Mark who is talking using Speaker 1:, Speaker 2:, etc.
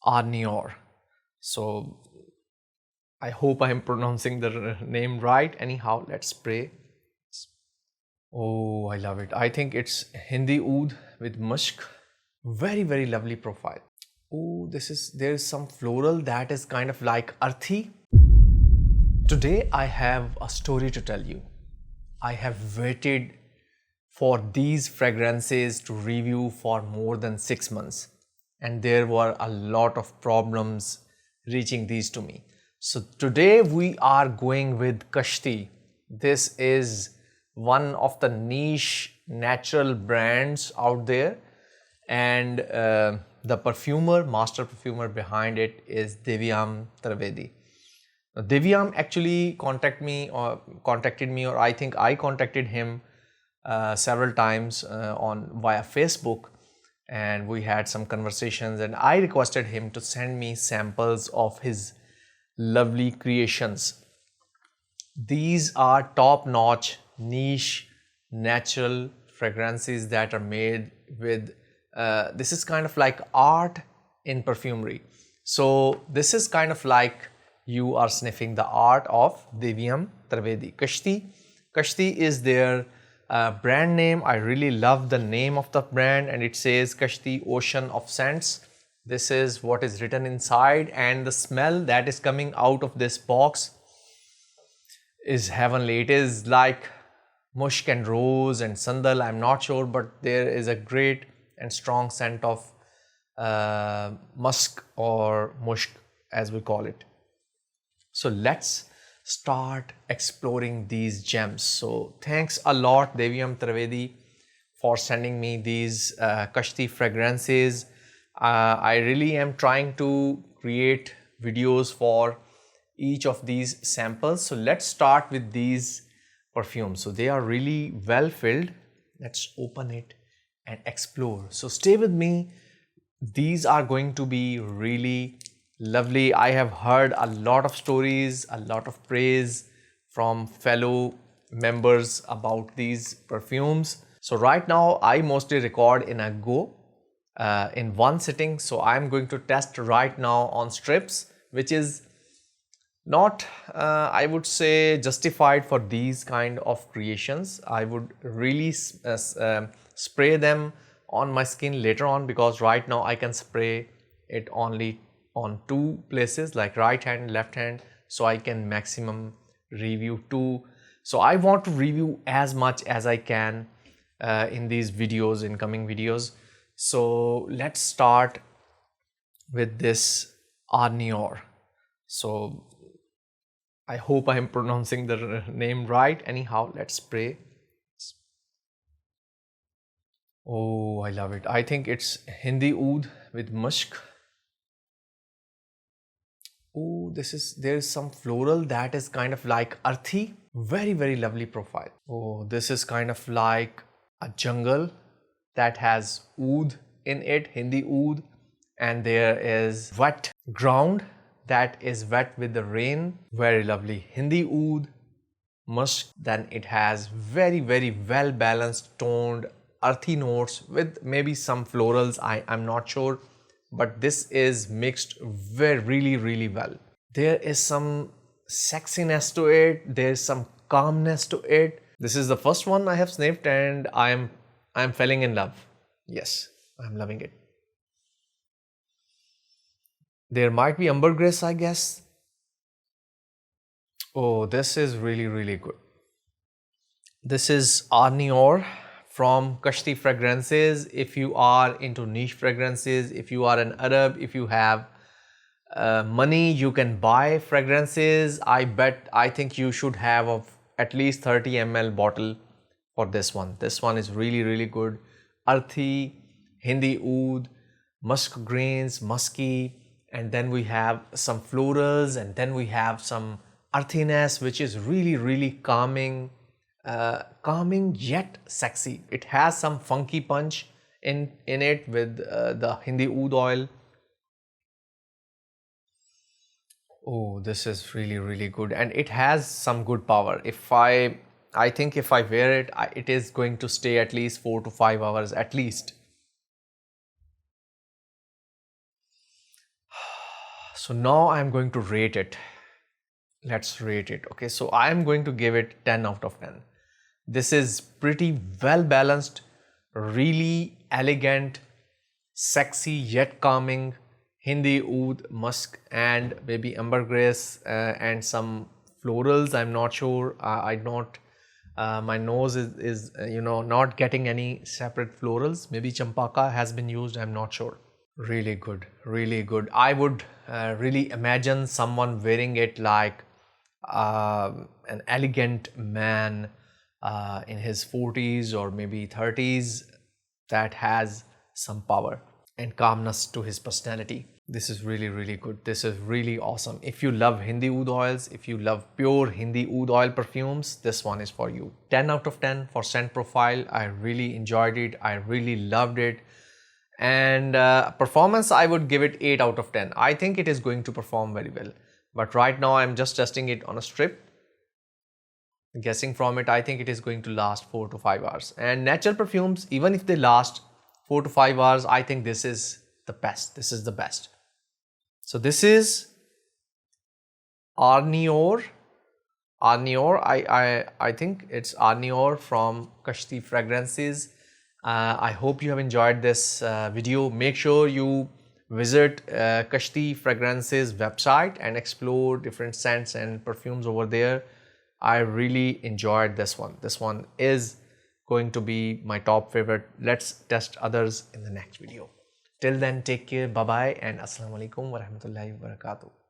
Speaker 1: Arnior. So I hope I am pronouncing the name right. Anyhow, let's spray. Oh, I love it. I think it's Hindi oud with musk. Very lovely profile. Oh, there's some floral that is kind of like earthy. Today I have a story to tell you. I have waited for these fragrances to review for more than 6 months, and there were a lot of problems reaching these to me. So today we are going with Kashti. This is one of the niche natural brands out there, and the perfumer, master perfumer behind it is Divyam Trivedi. Divyam actually contacted me, or I think I contacted him several times on via Facebook, and we had some conversations, and I requested him to send me samples of his lovely creations. These are top-notch, niche, natural fragrances that are made with this is kind of like art in perfumery. So this is kind of like you are sniffing the art of Divyam Trivedi. Kashti is their brand name. I really love the name of the brand, and it says Kashti Ocean of Scents. This is what is written inside, and the smell that is coming out of this box is heavenly. It is like musk and rose and sandal, I'm not sure, but there is a great and strong scent of musk or musk as we call it. So let's start exploring these gems. So thanks a lot Divyam Trivedi for sending me these Kashti fragrances. I really am trying to create videos for each of these samples. So let's start with these perfumes. So they are really well filled. Let's open it and explore. So stay with me. These are going to be really lovely. I have heard a lot of stories, a lot of praise from fellow members about these perfumes. So right now I mostly record in a go in one sitting. So I'm going to test right now on strips, which is not I would say justified for these kind of creations. I would really spray them on my skin later on, because right now I can spray it only on two places, like right hand, left hand, so I can maximum review two. So I want to review as much as I can in these videos, in coming videos. So let's start with this Arnior. So I hope I am pronouncing the name right. Anyhow, let's spray. Oh, I love it. I think it's Hindi oud with musk. Oh, there's some floral that is kind of like earthy. Very lovely profile. Oh, this is kind of like a jungle that has oud in it, Hindi oud, and there is wet ground that is wet with the rain. Very lovely. Hindi oud, musk, then it has very well balanced toned earthy notes with maybe some florals. I'm not sure, but this is mixed really well. There is some sexiness to it, there's some calmness to it. This is the first one I have sniffed, and I'm falling in love. Yes, I'm loving it. There might be Ambergris, I guess. Oh, this is really good. This is Arnior from Kashti Fragrances. If you are into niche fragrances, if you are an Arab, if you have money, you can buy fragrances. I think you should have at least 30 ml bottle for this one. This one is really good. Earthy, Hindi oud, musk grains, musky, and then we have some florals, and then we have some earthiness, which is really calming, calming yet sexy. It has some funky punch in it with the Hindi oud oil. Oh, this is really good, and it has some good power. I think if I wear it, it is going to stay at least 4 to 5 hours at least. So now I'm going to rate it. Let's rate it. Okay, so I'm going to give it 10 out of 10. This is pretty well balanced, really elegant, sexy yet calming Hindi oud, musk, and maybe ambergris and some florals. I'm not sure. I don't. My nose is not getting any separate florals. Maybe champaka has been used. I'm not sure. Really good, really good. I would really imagine someone wearing it like an elegant man in his 40s or maybe 30s that has some power and calmness to his personality. This is really, really good. This is really awesome. If you love Hindi oud oils, if you love pure Hindi oud oil perfumes, this one is for you. 10 out of 10 for scent profile. I really enjoyed it. I really loved it. And performance, I would give it 8 out of 10. I think it is going to perform very well. But right now, I'm just testing it on a strip. Guessing from it, I think it is going to last 4 to 5 hours. And natural perfumes, even if they last 4 to 5 hours, I think this is the best. This is the best. So this is Amour. I think it's Amour from Kashti Fragrances. I hope you have enjoyed this video. Make sure you visit Kashti Fragrances website and explore different scents and perfumes over there. I really enjoyed this one. This one is going to be my top favorite. Let's test others in the next video. Till then, take care, bye bye, and assalamu alaikum wa rahmatullahi wa barakatuh.